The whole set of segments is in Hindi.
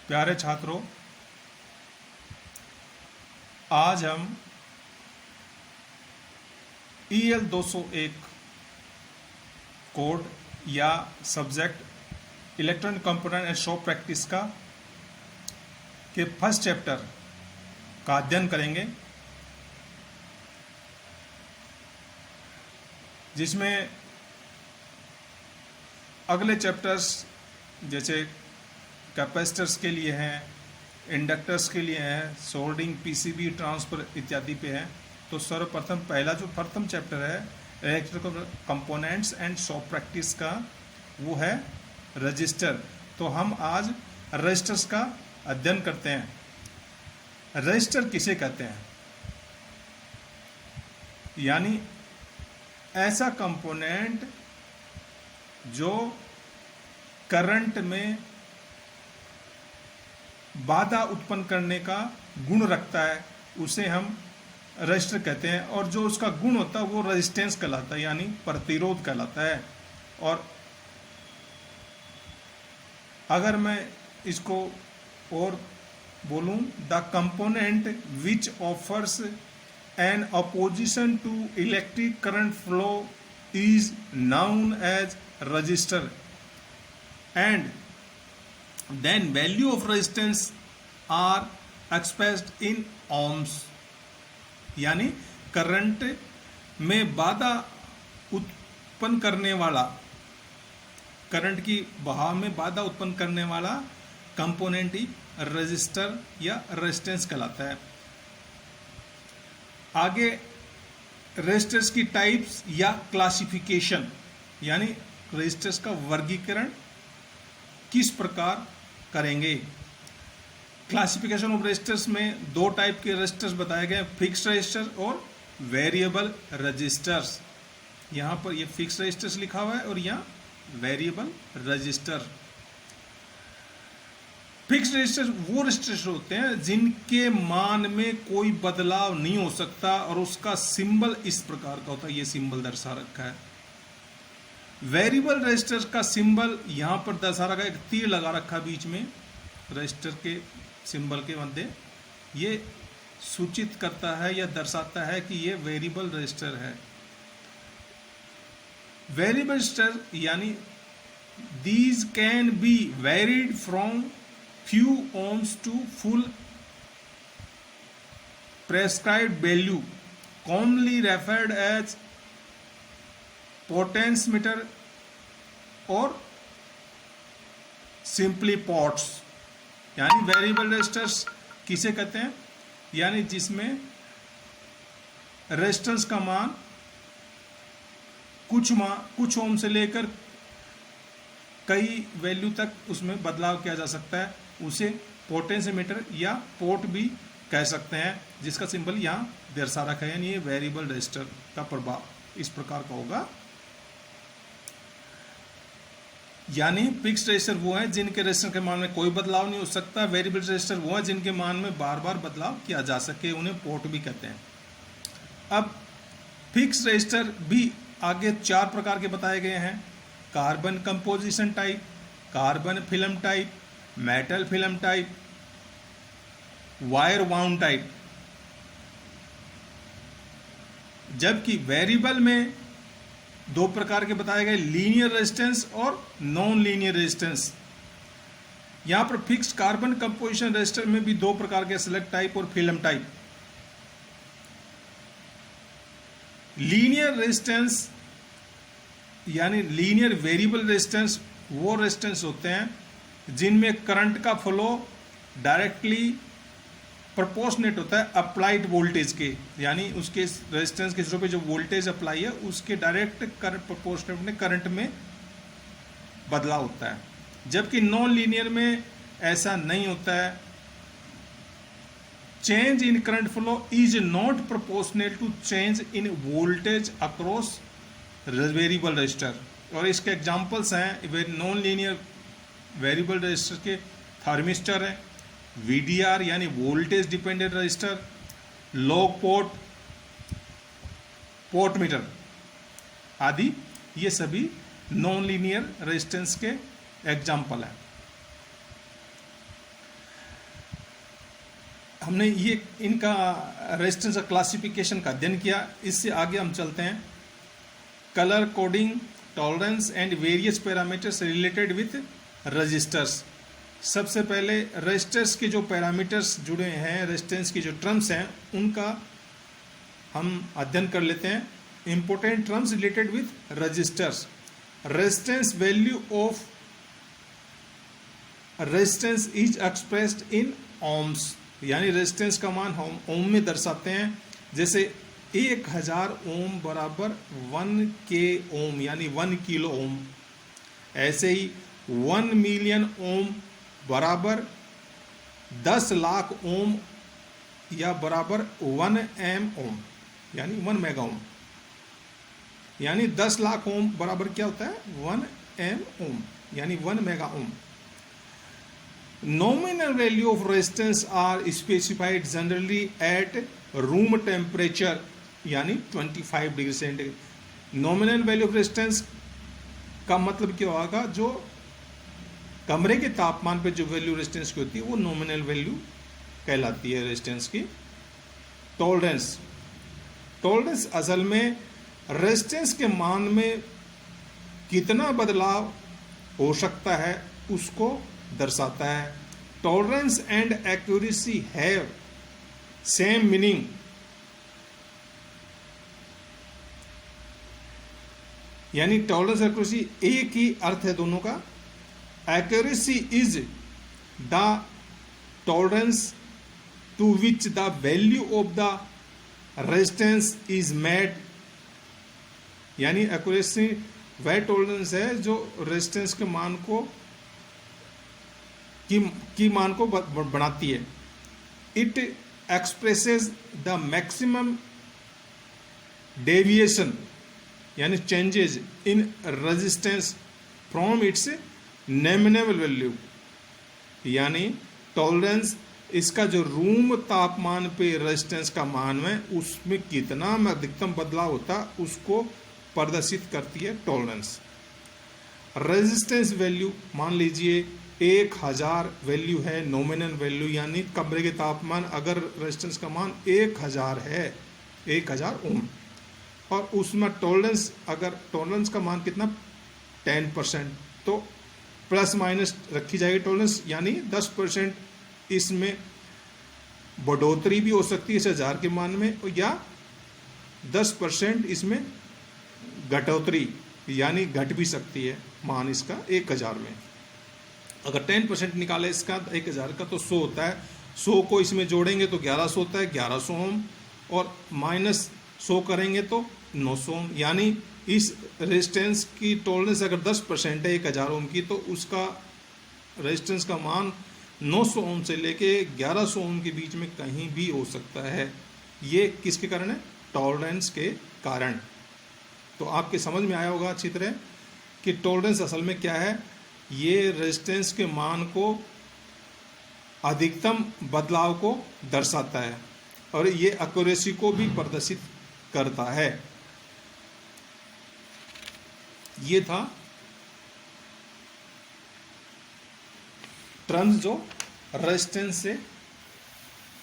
प्यारे छात्रों, आज हम EL 201 कोड या subject electronic component and shop practice का के फर्स्ट चैप्टर का अध्ययन करेंगे, जिसमें अगले चैप्टर्स जैसे कैपेसिटर्स के लिए हैं, इंडक्टर्स के लिए हैं, सोल्डिंग, PCB ट्रांसफर इत्यादि पे हैं। तो सर्वप्रथम पहला जो प्रथम चैप्टर है electrical components and shop practice का, वो है रजिस्टर। तो हम आज रजिस्टर्स का अध्ययन करते हैं। रजिस्टर किसे कहते हैं? यानी ऐसा कंपोनेंट जो करंट में बाधा उत्पन्न करने का गुण रखता है, उसे हम रजिस्टर कहते हैं। और जो उसका गुण होता है वो रेजिस्टेंस कहलाता है, यानी प्रतिरोध कहलाता है। और अगर मैं इसको और बोलूं, the component which offers an opposition to electric current flow is known as resistor, and then value of resistance are expressed in ohms। यानी करंट में बाधा उत्पन्न करने वाला, करंट की बहाव में बाधा उत्पन्न करने वाला कंपोनेंट ही रजिस्टर या रेजिस्टेंस कहलाता है। आगे रजिस्टर्स की टाइप्स या क्लासिफिकेशन, यानी रजिस्टर्स का वर्गीकरण किस प्रकार करेंगे। क्लासिफिकेशन ऑफ रजिस्टर्स में दो टाइप के रजिस्टर्स बताए गए, फिक्स्ड रजिस्टर और वेरिएबल रजिस्टर्स। यहां पर ये फिक्स्ड रजिस्टर्स लिखा हुआ है और यहां वेरिएबल रजिस्टर। फिक्स्ड रजिस्टर वो रजिस्टर्स होते हैं जिनके मान में कोई बदलाव नहीं हो सकता और उसका सिंबल इस प्रकार का होता है, ये सिंबल दर्शा रखा है। वेरिएबल रजिस्टर का सिंबल यहां पर दर्शा रखा है, एक तीर लगा रखा बीच में रजिस्टर के सिंबल के मध्य। ये सूचित करता है या दर्शाता है कि ये वेरिएबल रजिस्टर है। वेरिएबल रजिस्टर यानी these can be varied from few ohms to full prescribed value, commonly referred as potentiometer और सिंपली पोर्ट्स। यानी वेरिएबल रेजिस्टर्स किसे कहते हैं? यानी जिसमें रेजिस्टेंस का मान कुछ ओम से लेकर कई वैल्यू तक उसमें बदलाव किया जा सकता है, उसे पोटेंशियोमीटर या पोर्ट भी कह सकते हैं, जिसका सिंबल यहां दर्शा रखा है। यानी ये वेरिएबल रेजिस्टर का प्रभाव इस प्रकार का होगा। यानी फिक्स्ड रजिस्टर वो है जिनके रजिस्टर के मान में कोई बदलाव नहीं हो सकता। वेरिएबल रजिस्टर वो है जिनके मान में बार बार बदलाव किया जा सके, उन्हें पोर्ट भी कहते हैं। अब फिक्स्ड रजिस्टर भी आगे चार प्रकार के बताए गए हैं: carbon composition type, carbon film type, metal film type, wire wound type. जबकि वेरिएबल में दो प्रकार के बताए गए, लीनियर रेजिस्टेंस और नॉन लीनियर रेजिस्टेंस। यहां पर फिक्स्ड कार्बन कंपोजिशन रेजिस्टर में भी दो प्रकार के, सेलेक्ट टाइप और फिल्म टाइप। लीनियर रेजिस्टेंस यानी लीनियर वेरिएबल रेजिस्टेंस वो रेजिस्टेंस होते हैं जिनमें करंट का फ्लो डायरेक्टली प्रोपोर्शनेट होता है अप्लाइड वोल्टेज के, यानी उसके रेजिस्टेंस के जगह पे जो वोल्टेज अप्लाई है उसके डायरेक्ट करंट प्रोपोर्शनेट में करंट में बदलाव होता है। जबकि नॉन लीनियर में ऐसा नहीं होता है। Change in current flow is not proportional to change in voltage across variable resistor. और इसके एग्जांपल्स हैं नॉन लीनियर वेरिएबल रजिस्टर के, थर्मिस्टर है, VDR यानी voltage dependent resistor, log pot meter आदि, ये सभी नॉन लीनियर रेजिस्टेंस के एग्जाम्पल हैं। हमने ये इनका रेजिस्टेंस का क्लासिफिकेशन का अध्ययन किया। इससे आगे हम चलते हैं colour coding, tolerance and various parameters related with resistors. सबसे पहले रजिस्टर्स के जो पैरामीटर्स जुड़े हैं, रेजिस्टेंस की जो टर्म्स हैं, उनका हम अध्ययन कर लेते हैं। Important terms related with resistors. Resistance value of resistance is expressed in ohms, यानी रेजिस्टेंस का मान हम ओम में दर्शाते हैं। जैसे 1000 ओम बराबर 1 के ओम, यानी 1 किलो ओम। ऐसे ही 1 मिलियन ओम बराबर 10 लाख ओम या बराबर 1 एम ओम, यानी 1 मेगा ओम। यानी 10 लाख ओम बराबर क्या होता है? 1 एम ओम, यानी 1 mega ohm. Nominal value of resistance are specified generally at room temperature, यानी 25 degree centigrade. Nominal value of resistance का मतलब क्या होगा? जो कमरे के तापमान पे जो वैल्यू रेजिस्टेंस की होती है वो नॉमिनल वैल्यू कहलाती है रेजिस्टेंस की। टॉलरेंस, टॉलरेंस असल में रेजिस्टेंस के मान में कितना बदलाव हो सकता है उसको दर्शाता है। Tolerance and accuracy have same meaning, यानी टॉलरेंस एक्यूरेसी एक ही अर्थ है दोनों का। Accuracy is the tolerance to which the value of the resistance is met, यानी एक्यूरेसी वह टॉलरेंस है जो रेजिस्टेंस के मान को की मान को बनाती है। It expresses the maximum deviation, यानी changes in resistance from its nominal value, यानी टॉलरेंस इसका जो रूम तापमान पे रेजिस्टेंस का मान है उसमें कितना अधिकतम बदलाव होता उसको प्रदर्शित करती है टॉलरेंस। रेजिस्टेंस वैल्यू मान लीजिए 1000 वैल्यू है, नॉमिनल वैल्यू, यानी कमरे के तापमान अगर रेजिस्टेंस का मान 1000 है, 1000 ओम, और उसमें टॉलरेंस, अगर टॉलरेंस का मान कितना 10%, तो प्लस माइनस रखी जाएगी टॉलरेंस, यानी 10% इसमें बढ़ोतरी भी हो सकती है इस 1000 के मान में, या 10% इसमें घटोतरी, यानी घट भी सकती है मान इसका 1000 में। अगर 10% निकाले इसका 1000 का तो 100 होता है, 100 को इसमें जोड़ेंगे तो 1100 होता है, 1100 ओम, और माइनस 100 करेंगे तो 900 ओम। यानी इस रेजिस्टेंस की टॉलरेंस अगर 10% है 1000 ओम की, तो उसका रेजिस्टेंस का मान 900 ओम से लेके 1100 ओम के बीच में कहीं भी हो सकता है। ये किसके कारण है? टॉलरेंस के कारण। तो आपके समझ में आया होगा अच्छी तरह कि टॉलरेंस असल में क्या है। ये रेजिस्टेंस के मान को अधिकतम बदलाव को दर्शाता है और ये एक्यूरेसी को भी प्रदर्शित करता है। ये था टर्म्स जो रेजिस्टेंस से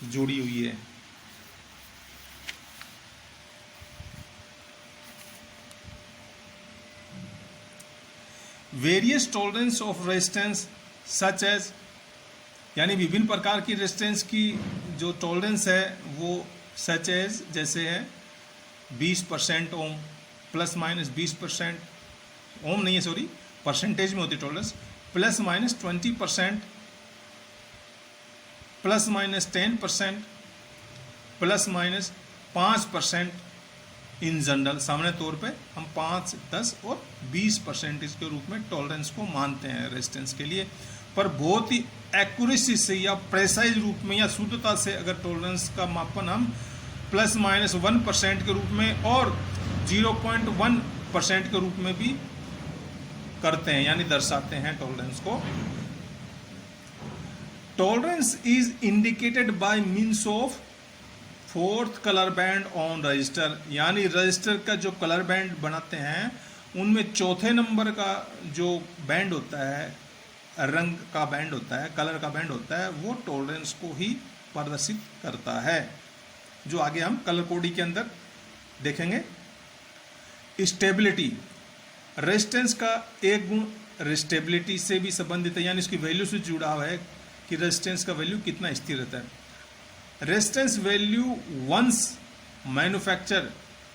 जुड़ी हुई है। Various tolerance of resistance such as, यानी विभिन्न प्रकार की रेजिस्टेंस की जो टॉलरेंस है वो सच एज जैसे है 20% ओम, प्लस माइनस 20%, ओम नहीं है सॉरी, परसेंटेज में होती tolerance, plus minus 20%, plus minus 10%, plus minus 5% in general. सामान्य तौर पे हम 5, 10 और 20% के रूप में टॉलरेंस को मानते हैं रेजिस्टेंस के लिए। पर बहुत ही एक्यूरेसी से या प्रेसाइज रूप में या शुद्धता से अगर टॉलरेंस का मापन हम प्लस माइनस 1% के रूप में और 0.1% के रूप में भी करते हैं, यानी दर्शाते हैं टॉलरेंस को। Tolerance is indicated by means of 4th colour band on register, यानी रजिस्टर का जो कलर बैंड बनाते हैं उनमें चौथे नंबर का जो बैंड होता है, रंग का बैंड होता है, कलर का बैंड होता है, वो टॉलरेंस को ही प्रदर्शित करता है, जो आगे हम कलर कोडिंग के अंदर देखेंगे। स्टेबिलिटी, रेजिस्टेंस का एक गुण स्टेबिलिटी से भी संबंधित है, यानी इसकी वैल्यू से जुड़ा हुआ है कि रेजिस्टेंस का वैल्यू कितना स्थिर रहता है। Resistance value once manufacture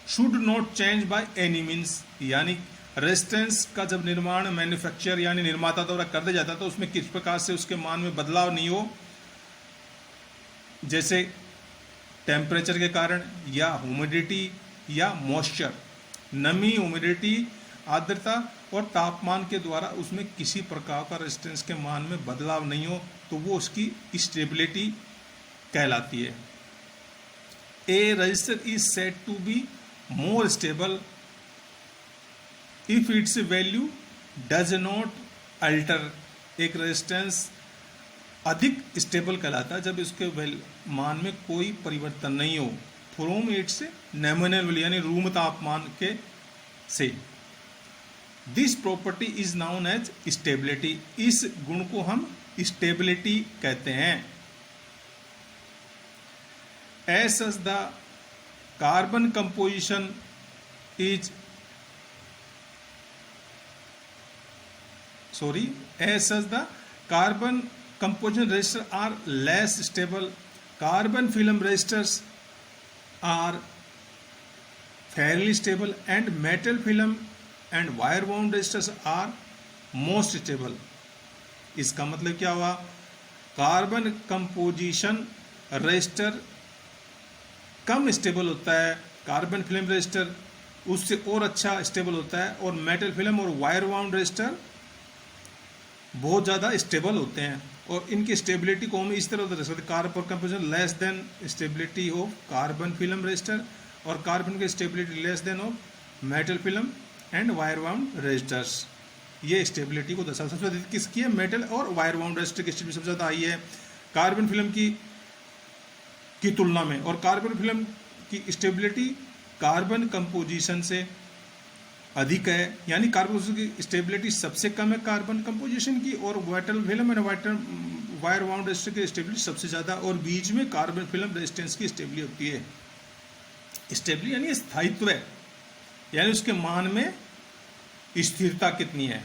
should not change by any means, यानी रेजिस्टेंस का जब निर्माण मैन्युफैक्चर यानी निर्माता द्वारा कर दिया जाता है तो उसमें किस प्रकार से उसके मान में बदलाव नहीं हो, जैसे टेम्परेचर के कारण या ह्यूमिडिटी या मॉइस्चर, नमी, ह्यूमिडिटी, आर्द्रता और तापमान के द्वारा उसमें किसी प्रकार का रेजिस्टेंस के मान में बदलाव नहीं हो, तो वो उसकी स्टेबिलिटी कहलाती है। A register is said to be more stable if its value does not alter, एक रेजिस्टेंस अधिक स्टेबल कहलाता है जब इसके मान में कोई परिवर्तन नहीं हो, फ्रॉम इट्स नॉमिनल वैल्यू यानी रूम तापमान के से। This property is known as stability, इस गुण को हम स्टेबिलिटी कहते हैं। As such the carbon composition is as such the carbon composition resistors are less stable, carbon film resistors are fairly stable and metal film and wire wound resistors are most stable। इसका मतलब क्या हुआ, कार्बन कंपोजिशन रेजिस्टर कम स्टेबल होता है, कार्बन फिल्म रेजिस्टर उससे और अच्छा स्टेबल होता है, और मेटल फिल्म और वायर वाउंड रेजिस्टर बहुत ज़्यादा स्टेबल होते हैं। और इनकी स्टेबिलिटी को हम इस तरह दर्शा सकते हैं, carbon composition less than stability of carbon film resistor और कार्बन की stability less than of metal film and wire wound resistors. ये स्टेबिलिटी को दर्शा, सबसे अधिक किसकी है, मेटल और वायर वाउंड रेजिस्टर की स्टेबिलिटी सबसे ज़्यादा आई है कार्बन फिल्म की तुलना में, और कार्बन फिल्म की स्टेबिलिटी कार्बन कंपोजिशन से अधिक है, यानी कार्बन की स्टेबिलिटी सबसे कम है कार्बन कंपोजिशन की, और metal film and wire wound resistor की स्टेबिलिटी सबसे ज़्यादा, और बीच में कार्बन फिल्म रेजिस्टेंस की स्टेबिलिटी होती है। स्टेबिलिटी यानी स्थायित्व है, यानी उसके मान में स्थिरता कितनी है,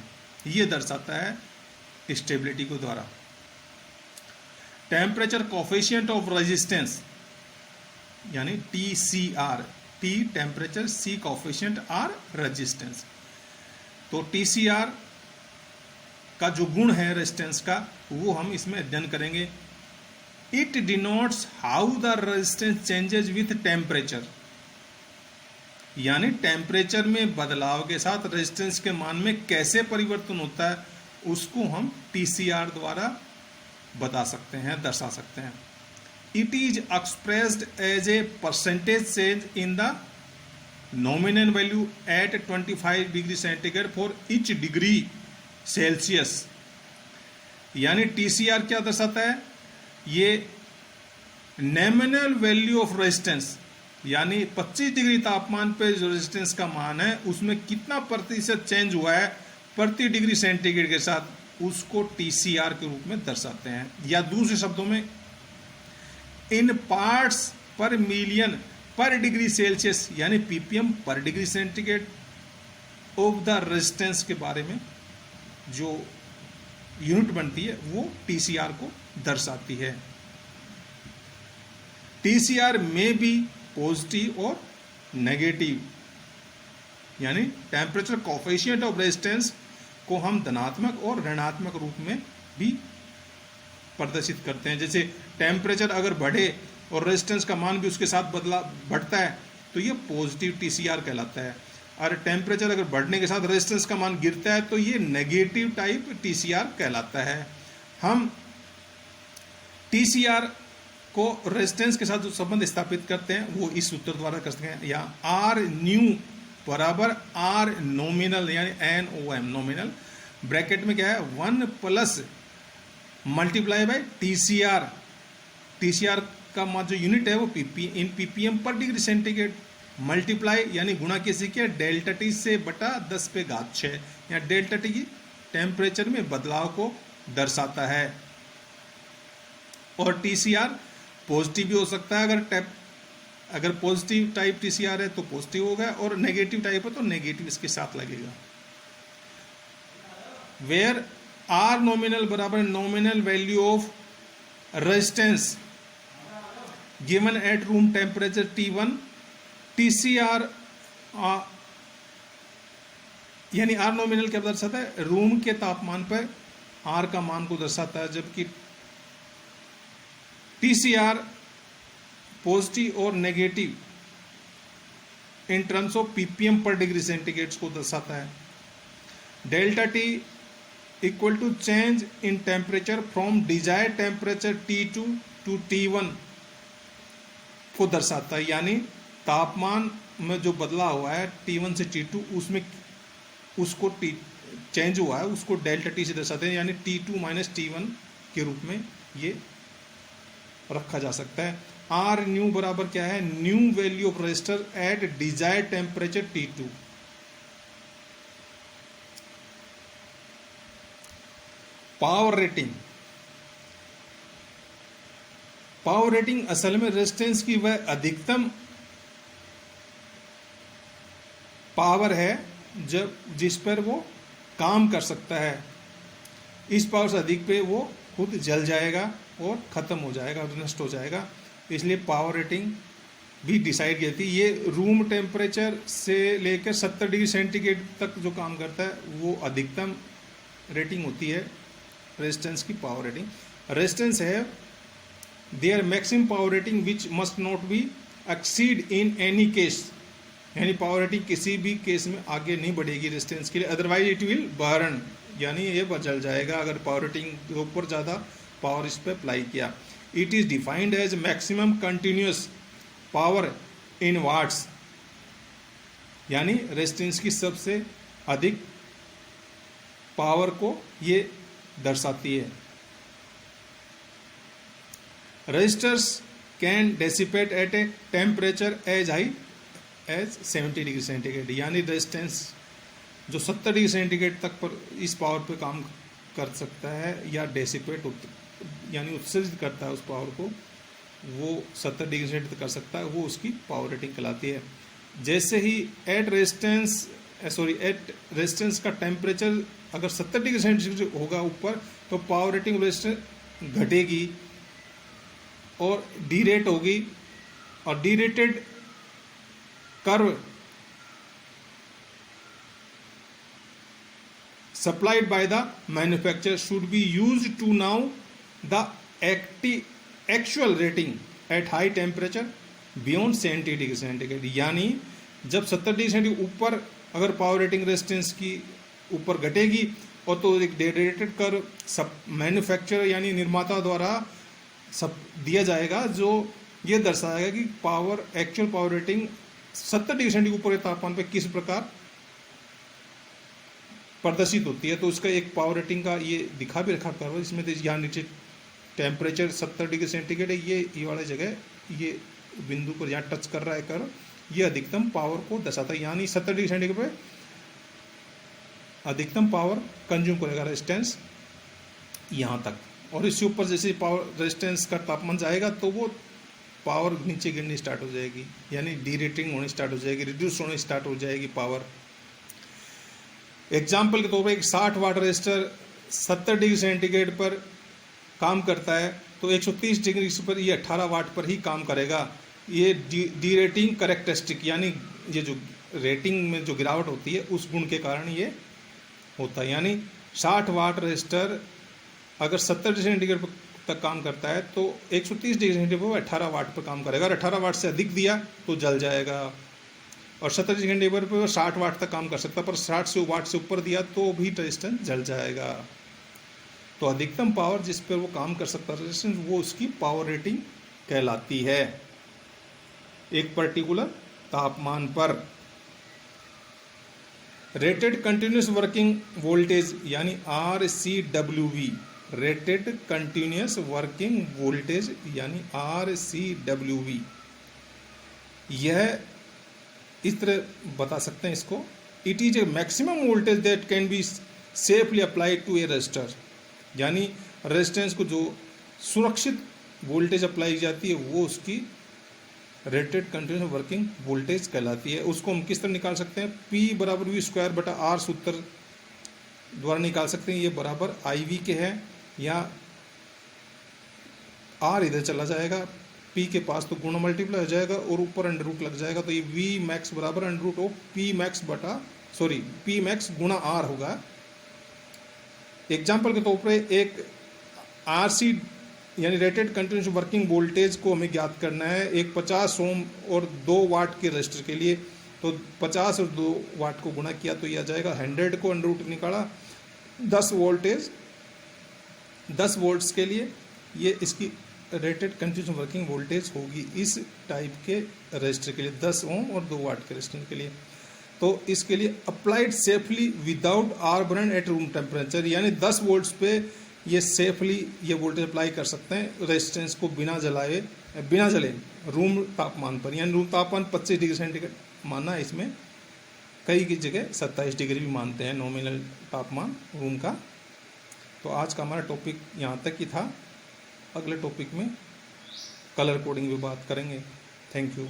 ये दर्शाता है स्टेबिलिटी को द्वारा। टेम्परेचर कोफिशिएंट ऑफ रेजिस्टेंस यानी TCR, T temperature, C coefficient, R resistance. तो TCR का जो गुण है रेजिस्टेंस का वो हम इसमें अध्ययन करेंगे। It denotes how the resistance changes with temperature, यानी टेम्परेचर में बदलाव के साथ रेजिस्टेंस के मान में कैसे परिवर्तन होता है उसको हम TCR द्वारा बता सकते हैं, दर्शा सकते हैं। It is expressed as a percentage change in the nominal value at 25 degree centigrade for each degree Celsius. यानी TCR क्या दर्शाता है, ये नॉमिनल वैल्यू ऑफ रेजिस्टेंस, यानी 25 डिग्री तापमान पे जो रेजिस्टेंस का मान है उसमें कितना प्रतिशत चेंज हुआ है प्रति डिग्री सेंटीग्रेड के साथ, उसको TCR के रूप में दर्शाते हैं। या दूसरे शब्दों में इन पार्ट्स पर मिलियन पर डिग्री सेल्सियस यानी ppm पर degree centigrade of the resistance के बारे में जो यूनिट बनती है वो TCR को दर्शाती है। TCR में भी पॉजिटिव और नेगेटिव, यानी टेम्परेचर कोफिशिएंट ऑफ रेजिस्टेंस को हम धनात्मक और ऋणात्मक रूप में भी प्रदर्शित करते हैं। जैसे टेम्परेचर अगर बढ़े और रेजिस्टेंस का मान भी उसके साथ बढ़ता है तो ये पॉजिटिव TCR कहलाता है, और टेम्परेचर अगर बढ़ने के साथ रेजिस्टेंस का मान गिरता है तो ये नेगेटिव टाइप TCR कहलाता है। हम TCR को रेजिस्टेंस के साथ जो संबंध स्थापित करते हैं वो इस सूत्र द्वारा कर सकते हैं, या R न्यू बराबर R नॉमिनल यानी NOM नॉमिनल, ब्रैकेट में क्या है 1 plus multiply by TCR। TCR का जो यूनिट है वो ppm पर डिग्री सेंटीग्रेड, मल्टीप्लाई यानी गुणा किसी के डेल्टा T से बटा 10 पे घात 6, या डेल्टा T की टेम्परेचर में बदलाव को दर्शाता है। और TCR पॉजिटिव भी हो सकता है, अगर पॉजिटिव टाइप टीसीआर है तो पॉजिटिव होगा, और नेगेटिव टाइप है तो नेगेटिव इसके साथ लगेगा। वेयर आर नॉमिनल बराबर nominal value of resistance given at room temperature T1, TCR यानी आर नॉमिनल क्या दर्शाता है, रूम के तापमान पर आर का मान को दर्शाता है, जबकि टीसीआर पॉजिटिव और negative in terms of PPM पर डिग्री सेंटीग्रेड को दर्शाता है। Delta T equal to change in temperature from desired temperature T2 to T1 को दर्शाता है, यानी तापमान में जो बदला हुआ है T1 से T2 उसमें उसको चेंज हुआ है उसको डेल्टा टी से दर्शाते हैं, यानी T2 माइनस T1 के रूप में ये रखा जा सकता है। आर न्यू बराबर क्या है, new value of resistor at desired temperature T2। Power rating, power rating असल में रेजिस्टेंस की वह अधिकतम पावर है जब जिस पर वो काम कर सकता है। इस पावर से अधिक पे वो खुद जल जाएगा और ख़त्म हो जाएगा, नष्ट हो जाएगा। इसलिए पावर रेटिंग भी डिसाइड की जाती है। ये रूम टेम्परेचर से लेकर 70 डिग्री सेंटीग्रेड तक जो काम करता है वो अधिकतम रेटिंग होती है रेजिस्टेंस की पावर रेटिंग। रेजिस्टेंस है their maximum power rating which must not be exceed in any case, यानी पावर रेटिंग किसी भी केस में आगे नहीं बढ़ेगी रेजिस्टेंस के लिए, अदरवाइज इट विल बर्न, यानी ये जल जाएगा अगर पावर रेटिंग के ऊपर ज़्यादा पावर इस पर अप्लाई किया। It is defined as maximum continuous power in watts, यानी रेजिस्टेंस की सबसे अधिक पावर को ये दर्शाती है। Resistors can dissipate at a temperature as high as 70 degree centigrade, यानी रेजिस्टेंस जो 70 डिग्री सेंटीग्रेड तक पर इस पावर पे काम कर सकता है या डेसिपेट यानी उत्सर्जित करता है उस पावर को, वो 70 डिग्री सेंटीग्रेड तक कर सकता है, वो उसकी पावर रेटिंग कहलाती है। जैसे ही एट रेजिस्टेंस का टेम्परेचर अगर 70 डिग्री सेंटीग्रेड होगा ऊपर, तो पावर रेटिंग रेजिस्टेंस घटेगी और डीरेट होगी, और डीरेटेड curve supplied by the manufacturer should be used to know the actual rating at high temperature beyond 70 degree centigrade, यानी जब 70 डिग्री सेंटीग्रेड ऊपर अगर पावर रेटिंग रेजिस्टेंस की ऊपर घटेगी और तो एक डेरिवेटेड कर सब मैन्युफैक्चरर यानी निर्माता द्वारा सब दिया जाएगा जो ये दर्शाएगा कि power actual power rating 70 degree centigrade ऊपर के तापमान पे किस प्रकार प्रदर्शित होती है। तो उसका एक पावर रेटिंग का ये दिखा भी रखा कर्व, इसमें यहाँ नीचे टेम्परेचर 70 डिग्री सेंटीग्रेड है, ये वाला जगह ये बिंदु पर यहाँ टच कर रहा है कर्व, ये अधिकतम पावर को दर्शाता है, यानी 70 डिग्री सेंटीग्रेड पे अधिकतम पावर कंज्यूम करेगा रेजिस्टेंस यहाँ तक, और इससे ऊपर जैसे पावर रेजिस्टेंस का तापमान जाएगा तो वो पावर नीचे गिरनी स्टार्ट हो जाएगी, यानी डीरेटिंग होनी स्टार्ट हो जाएगी, रिड्यूस होनी स्टार्ट हो जाएगी पावर। एग्जाम्पल के तौर पर एक 60 वाट रेजिस्टर 70 डिग्री सेंटीग्रेड पर काम करता है, तो 130 डिग्री पर ये 18 वाट पर ही काम करेगा। ये डीरेटिंग करेक्टरिस्टिक, यानी ये जो रेटिंग में जो गिरावट होती है उस गुण के कारण ये होता है। यानी 60 वाट रेजिस्टर अगर 70 डिग्री सेंटीग्रेड तक काम करता है तो 130 डिग्री सेंटीग्रेड पर 18 वाट पर काम करेगा, और 18 वाट से अधिक दिया तो जल जाएगा, और 70 डिग्री सेंटीग्रेड पर 60 वाट तक काम कर सकता है, पर 60 वाट से ऊपर दिया तो भी रेजिस्टेंस जल जाएगा। तो अधिकतम पावर जिस पर वो काम कर सकता है रेजिस्टेंस, वो उसकी पावर रेटिंग कहलाती है एक पर्टिकुलर तापमान पर। रेटेड कंटिन्यूस वर्किंग वोल्टेज यानी RCWV, rated continuous working voltage यानी RCWV, यह इस तरह बता सकते हैं इसको, it is a maximum voltage that can be safely applied to a resistor, यानी रेजिस्टेंस को जो सुरक्षित वोल्टेज अप्लाई की जाती है वो उसकी रेटेड कंटिन्यूस वर्किंग वोल्टेज कहलाती है। उसको हम किस तरह निकाल सकते हैं, P बराबर वी स्क्वायर बटा आर सूत्र द्वारा निकाल सकते हैं। ये बराबर आई वी के है, या आर इधर चला जाएगा, P के पास तो गुणा मल्टीप्लाई हो जाएगा और ऊपर अंडर रूट लग जाएगा, तो ये वी मैक्स बराबर under root of P max बटा P मैक्स गुणा आर होगा। एग्जाम्पल के तौर पर एक RC यानी रेटेड कंटिन्यूस वर्किंग वोल्टेज को हमें ज्ञात करना है एक 50 ओम और 2 वाट के रजिस्टर के लिए। तो 50 और 2 वाट को गुणा किया तो यह आ जाएगा 100 को अंडर रूट निकाला 10 वोल्ट्स के लिए, ये इसकी रेटेड कंटिन्यूस वर्किंग वोल्टेज होगी इस टाइप के रजिस्टर के लिए, 10 ओम और 2 वाट के रजिस्टर के लिए। तो इसके लिए applied safely without R burn at room temperature, यानी 10 वोल्ट्स पे ये सेफली ये वोल्टेज अप्लाई कर सकते हैं रेजिस्टेंस को बिना जले रूम तापमान पर, यानी रूम तापमान 25 डिग्री सेंटीग्रेड माना है इसमें, कई की जगह 27 डिग्री भी मानते हैं नॉमिनल तापमान रूम का। तो आज का हमारा टॉपिक यहाँ तक ही था, अगले टॉपिक में कलर कोडिंग भी बात करेंगे। Thank you.